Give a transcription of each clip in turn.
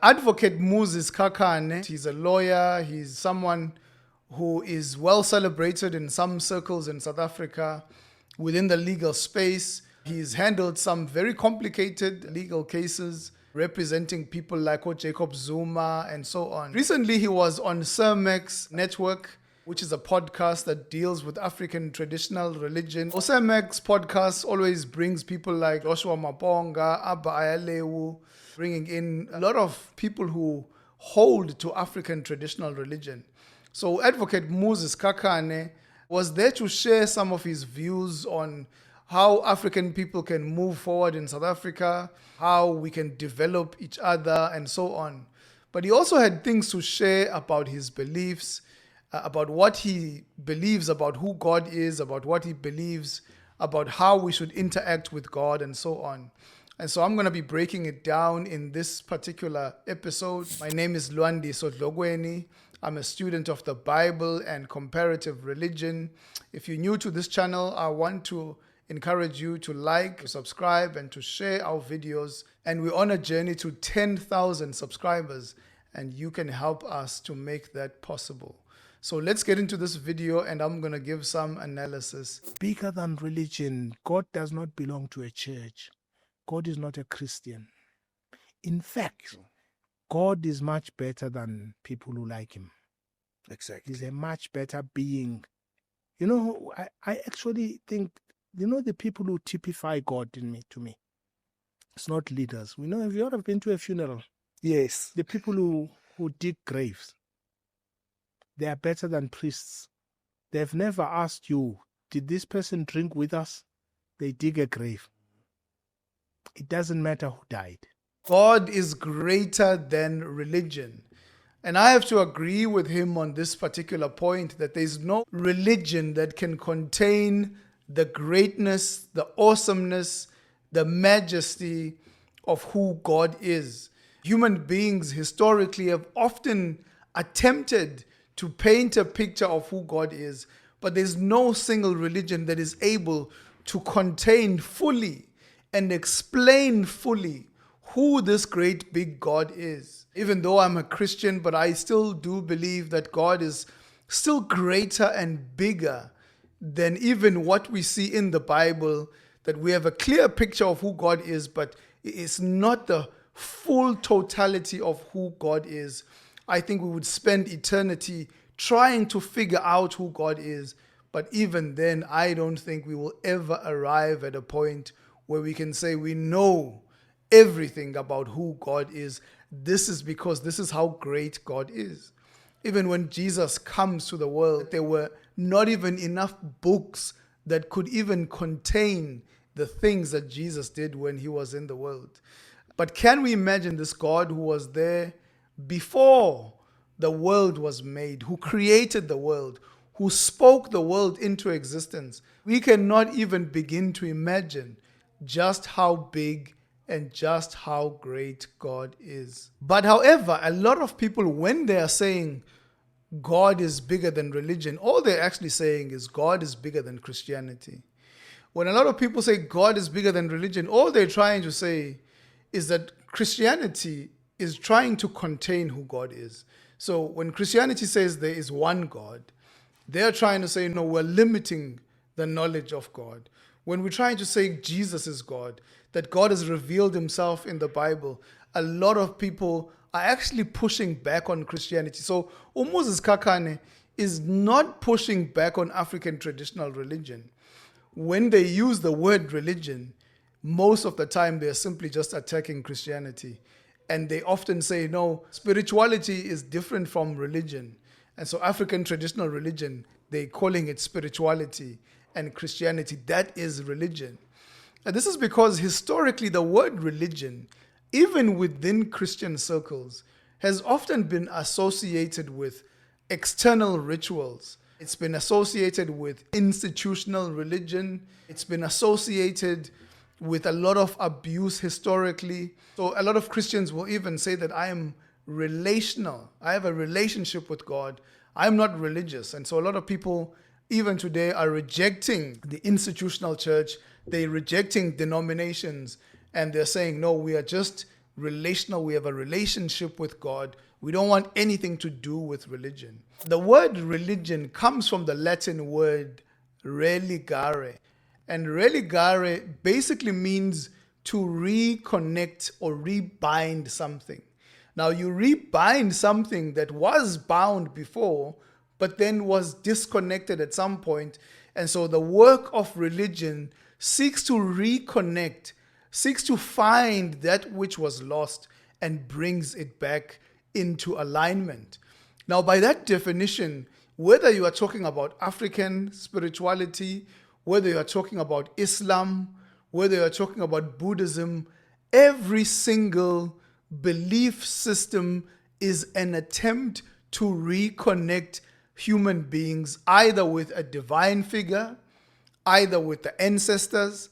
Advocate Muzi Sikhakhane, he's a lawyer, he's someone who is well celebrated in some circles in South Africa within the legal space. He's handled some very complicated legal cases representing people like Jacob Zuma and so on. Recently, he was on Cermex Network, which is a podcast that deals with African traditional religion. Cermex podcast always brings people like Joshua Mabonga, Abba Ayalewu, bringing in a lot of people who hold to African traditional religion. So Advocate Muzi Sikhakhane was there to share some of his views on how African people can move forward in South Africa, how we can develop each other, and so on. But he also had things to share about his beliefs, about what he believes about who God is, about what he believes about how we should interact with God, and so on. And so I'm going to be breaking it down in this particular episode. My name is Luandi Sodlogweni. I'm a student of the Bible and comparative religion. If you're new to this channel, I want to encourage you to like, subscribe, and to share our videos. And we're on a journey to 10,000 subscribers, and you can help us to make that possible. So let's get into this video, and I'm going to give some analysis. Bigger than religion, God does not belong to a church. God is not a Christian. In fact, God is much better than people who like him. Exactly. He's a much better being. You know, I actually think, the people who typify God to me, it's not leaders. We know, if you have been to a funeral, Yes. the people who dig graves, they are better than priests. They've never asked you, did this person drink with us? They dig a grave. It doesn't matter who died. God is greater than religion. And I have to agree with him on this particular point, that there's no religion that can contain the greatness, the awesomeness, the majesty of who God is. Human beings historically have often attempted to paint a picture of who God is, but there's no single religion that is able to contain fully and explain fully who this great big God is. Even though I'm a Christian, but I still do believe that God is still greater and bigger than even what we see in the Bible, that we have a clear picture of who God is, but it's not the full totality of who God is. I think we would spend eternity trying to figure out who God is, but even then, I don't think we will ever arrive at a point where we can say we know everything about who God is. This is because this is how great God is. Even when Jesus comes to the world, there were not even enough books that could even contain the things that Jesus did when he was in the world. But can we imagine this God who was there before the world was made, who created the world, who spoke the world into existence? We cannot even begin to imagine just how big and just how great God is. But however, a lot of people, when they are saying God is bigger than religion, all they're actually saying is God is bigger than Christianity. When a lot of people say God is bigger than religion, all they're trying to say is that Christianity is trying to contain who God is. So when Christianity says there is one God, they're trying to say, no, we're limiting the knowledge of God. When we're trying to say Jesus is God, that God has revealed himself in the Bible, a lot of people are actually pushing back on Christianity. So Muzi Sikhakhane is not pushing back on African traditional religion. When they use the word religion, most of the time they're simply just attacking Christianity. And they often say, no, spirituality is different from religion. And so African traditional religion, they're calling it spirituality, and Christianity, that is religion. And this is because historically the word religion, even within Christian circles, has often been associated with external rituals. It's been associated with institutional religion. It's been associated with a lot of abuse historically. So a lot of Christians will even say that I am relational. I have a relationship with God. I'm not religious. And so a lot of people even today are rejecting the institutional church. They're rejecting denominations, and they're saying, no, we are just relational. We have a relationship with God. We don't want anything to do with religion. The word religion comes from the Latin word religare. And religare basically means to reconnect or rebind something. Now, you rebind something that was bound before, but then was disconnected at some point. And so the work of religion seeks to reconnect, seeks to find that which was lost and brings it back into alignment. Now, by that definition, whether you are talking about African spirituality, whether you are talking about Islam, whether you are talking about Buddhism, every single belief system is an attempt to reconnect human beings either with a divine figure, either with the ancestors,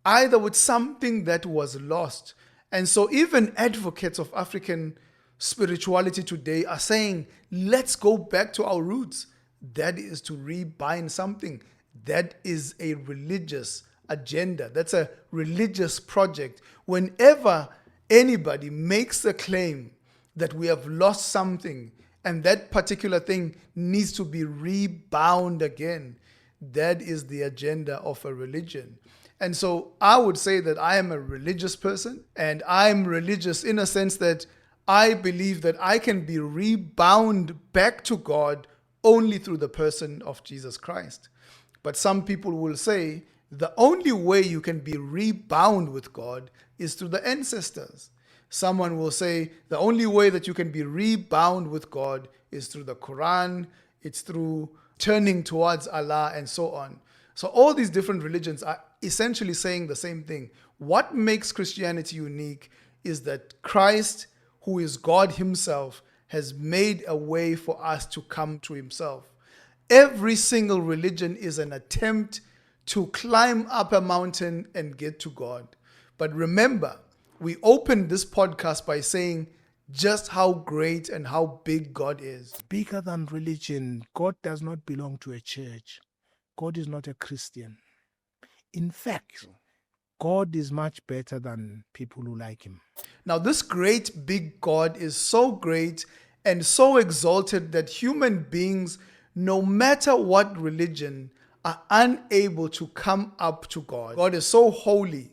either with something that was lost. And so even advocates of African spirituality today are saying, let's go back to our roots. That is to rebind something. That is a religious agenda. That's a religious project. Whenever anybody makes the claim that we have lost something and that particular thing needs to be rebound again, that is the agenda of a religion. And so I would say that I am a religious person, and I'm religious in a sense that I believe that I can be rebound back to God only through the person of Jesus Christ. But some people will say the only way you can be rebound with God is through the ancestors. Someone will say the only way that you can be rebound with God is through the Quran, it's through turning towards Allah, and so on. So all these different religions are essentially saying the same thing. What makes Christianity unique is that Christ, who is God himself, has made a way for us to come to himself. Every single religion is an attempt to climb up a mountain and get to God. But remember, we opened this podcast by saying just how great and how big God is. Bigger than religion, God does not belong to a church. God is not a Christian. In fact, God is much better than people who like him. Now, this great big God is so great and so exalted that human beings, no matter what religion, are unable to come up to God. God is so holy.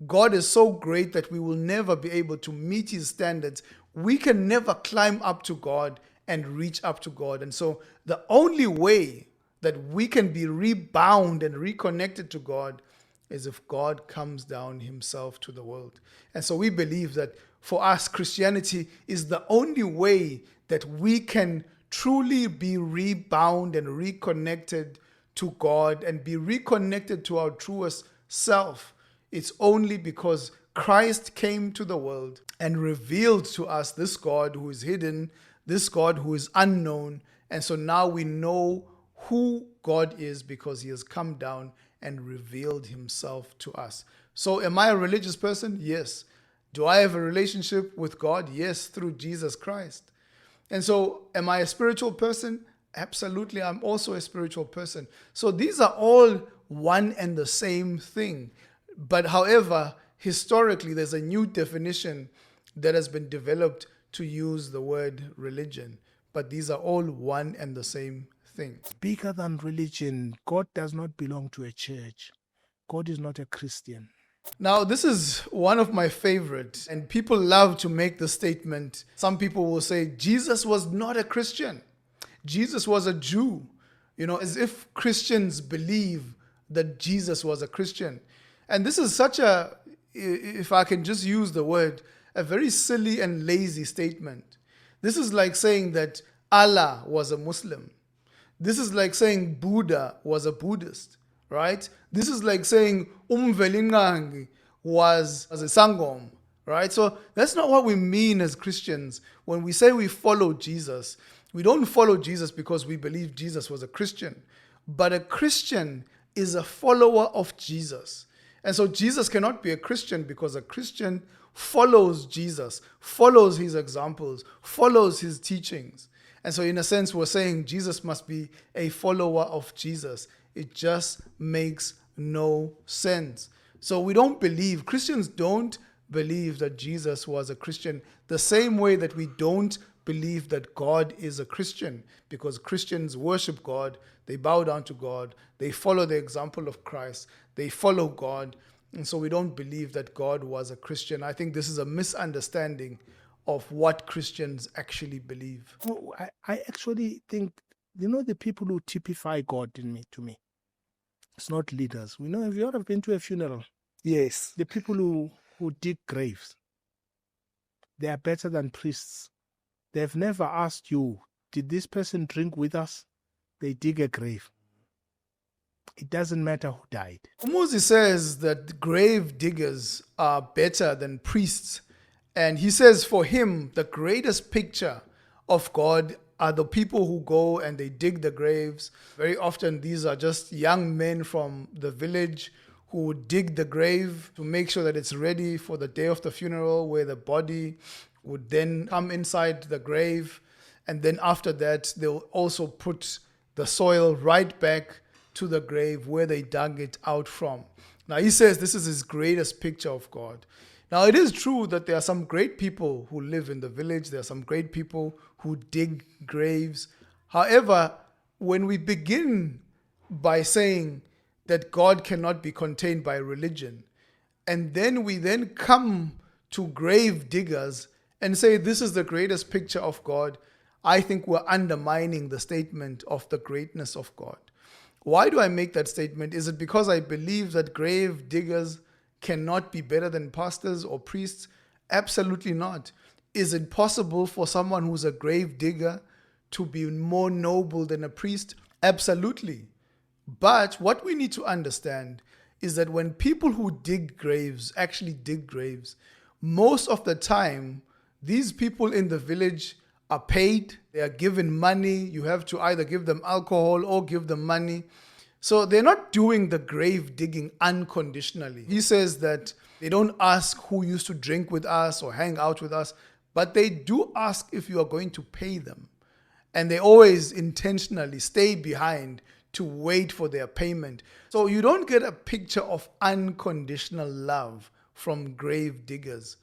God is so great that we will never be able to meet his standards. We can never climb up to God and reach up to God. And so the only way that we can be rebound and reconnected to God is if God comes down himself to the world. And so we believe that for us, Christianity is the only way that we can truly be rebound and reconnected to God and be reconnected to our truest self. It's only because Christ came to the world and revealed to us this God who is hidden, this God who is unknown. And so now we know who God is because he has come down and revealed himself to us. So am I a religious person? Yes. Do I have a relationship with God? Yes, through Jesus Christ. And so am I a spiritual person? Absolutely. I'm also a spiritual person. So these are all one and the same thing. But however, historically, there's a new definition that has been developed to use the word religion. But these are all one and the same thing. Bigger than religion, God does not belong to a church. God is not a Christian. Now, this is one of my favorites, and people love to make the statement. Some people will say, Jesus was not a Christian. Jesus was a Jew. As if Christians believe that Jesus was a Christian. And this is such a, if I can just use the word, a very silly and lazy statement. This is like saying that Allah was a Muslim. This is like saying Buddha was a Buddhist, right? This is like saying Umvelingangi was a Sangom, right? So that's not what we mean as Christians. When we say we follow Jesus, we don't follow Jesus because we believe Jesus was a Christian. But a Christian is a follower of Jesus. And so Jesus cannot be a Christian because a Christian follows Jesus, follows his examples, follows his teachings. And so in a sense, we're saying Jesus must be a follower of Jesus. It just makes no sense. So we don't believe, Christians don't believe that Jesus was a Christian, the same way that we don't believe that God is a Christian, because Christians worship God, they bow down to God, they follow the example of Christ, they follow God, and so we don't believe that God was a Christian. I think this is a misunderstanding of what Christians actually believe. Oh, I actually think, the people who typify God to me, it's not leaders. Have you ever been to a funeral? Yes. The people who dig graves, they are better than priests. They've never asked you, did this person drink with us? They dig a grave. It doesn't matter who died. Muzi says that grave diggers are better than priests. And he says for him, the greatest picture of God are the people who go and they dig the graves. Very often these are just young men from the village who dig the grave to make sure that it's ready for the day of the funeral, where the body would then come inside the grave. And then after that, they'll also put the soil right back to the grave where they dug it out from. Now he says this is his greatest picture of God. Now it is true that there are some great people who live in the village. There are some great people who dig graves. However, when we begin by saying that God cannot be contained by religion, and then we then come to grave diggers and say this is the greatest picture of God, I think we're undermining the statement of the greatness of God. Why do I make that statement? Is it because I believe that grave diggers cannot be better than pastors or priests? Absolutely not. Is it possible for someone who's a grave digger to be more noble than a priest? Absolutely. But what we need to understand is that when people who dig graves actually dig graves, most of the time, these people in the village are paid, they are given money. You have to either give them alcohol or give them money. So they're not doing the grave digging unconditionally. He says that they don't ask who used to drink with us or hang out with us, but they do ask if you are going to pay them. And they always intentionally stay behind to wait for their payment. So you don't get a picture of unconditional love from grave diggers.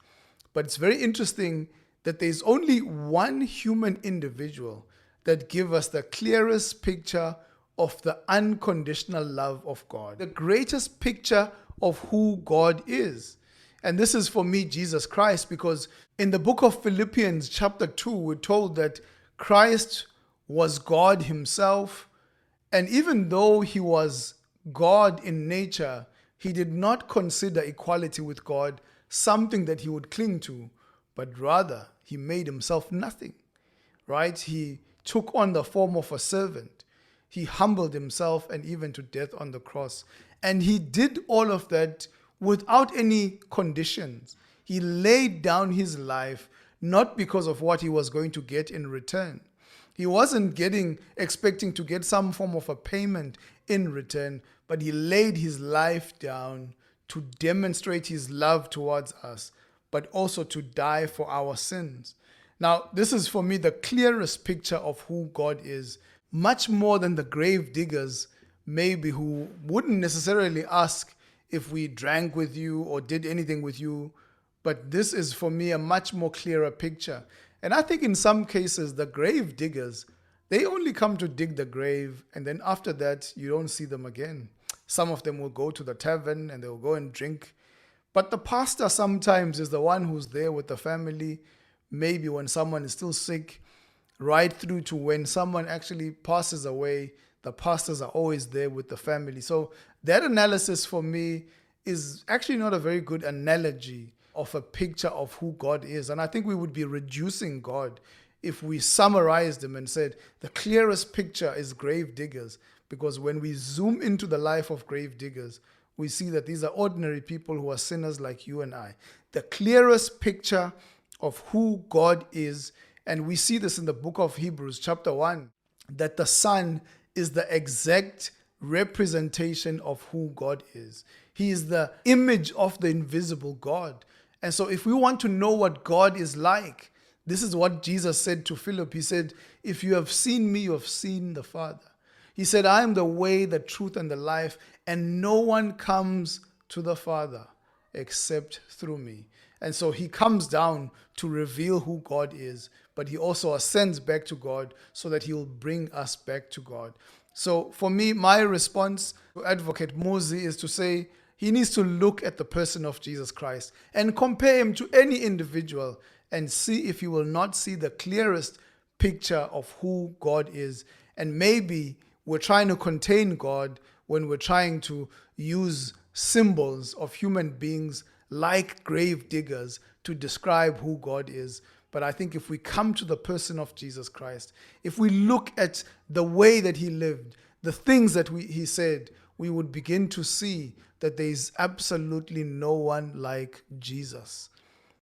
But it's very interesting that there's only one human individual that gives us the clearest picture of the unconditional love of God, the greatest picture of who God is. And this is for me Jesus Christ, because in the book of Philippians chapter 2, we're told that Christ was God himself. And even though he was God in nature, he did not consider equality with God something that he would cling to, but rather he made himself nothing, right? He took on the form of a servant. He humbled himself and even to death on the cross. And he did all of that without any conditions. He laid down his life not because of what he was going to get in return. He wasn't expecting to get some form of a payment in return, but he laid his life down to demonstrate his love towards us, but also to die for our sins. Now, this is for me the clearest picture of who God is, much more than the grave diggers maybe who wouldn't necessarily ask if we drank with you or did anything with you. But this is for me a much more clearer picture. And I think in some cases, the grave diggers, they only come to dig the grave, and then after that, you don't see them again. Some of them will go to the tavern and they'll go and drink. But the pastor sometimes is the one who's there with the family, maybe when someone is still sick, right through to when someone actually passes away. The pastors are always there with the family. So that analysis for me is actually not a very good analogy of a picture of who God is. And I think we would be reducing God if we summarized him and said the clearest picture is grave diggers. Because when we zoom into the life of grave diggers, we see that these are ordinary people who are sinners like you and I. The clearest picture of who God is, and we see this in the book of Hebrews chapter 1, that the Son is the exact representation of who God is. He is the image of the invisible God. And so if we want to know what God is like, this is what Jesus said to Philip. He said, if you have seen me, you have seen the Father. He said, I am the way, the truth, and the life, and no one comes to the Father except through me. And so he comes down to reveal who God is, but he also ascends back to God so that he will bring us back to God. So for me, my response to Advocate Muzi is to say he needs to look at the person of Jesus Christ and compare him to any individual and see if he will not see the clearest picture of who God is. And maybe we're trying to contain God when we're trying to use symbols of human beings like grave diggers to describe who God is. But I think if we come to the person of Jesus Christ, if we look at the way that he lived, the things that he said, we would begin to see that there is absolutely no one like Jesus.